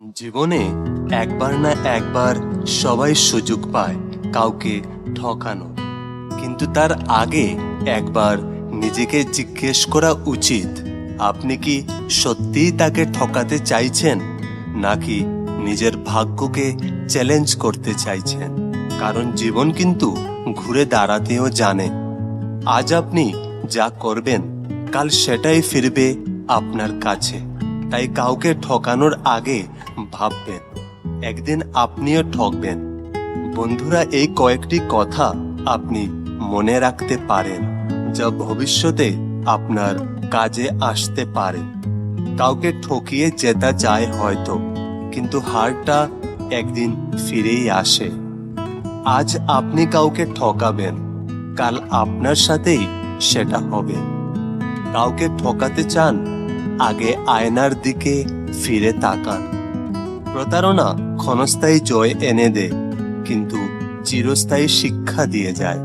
জীবনে একবার না একবার সবাই সুযোগ পায় কাউকে ঠকানো, কিন্তু তার আগে একবার নিজেকে জিজ্ঞেস করা উচিত, আপনি কি সত্যিই তাকে ঠকাতে চাইছেন নাকি নিজের ভাগ্যকে চ্যালেঞ্জ করতে চাইছেন। কারণ জীবন কিন্তু ঘুরে দাঁড়াতেও জানে। আজ আপনি যা করবেন কাল সেটাই ফিরবে আপনার কাছে। তাই কাউকে ঠকানোর আগে ভাববেন, একদিন আপনিও ঠকবেন। বন্ধুরা, এই কয়েকটি কথা আপনি মনে রাখতে পারেন যা ভবিষ্যতে আপনার কাজে আসতে পারে। কাউকে ঠকিয়ে জেতা যায় হয়তো, কিন্তু হারটা একদিন ফিরেই আসে। আজ আপনি কাউকে ঠকাবেন, কাল আপনার সাথেই সেটা হবে। কাউকে ঠকাতে চান, আগে আয়নার দিকে ফিরে তাকান। প্রতারণা ক্ষণস্থায়ী জয় এনে দেয়, কিন্তু চিরস্থায়ী শিক্ষা দিয়ে যায়।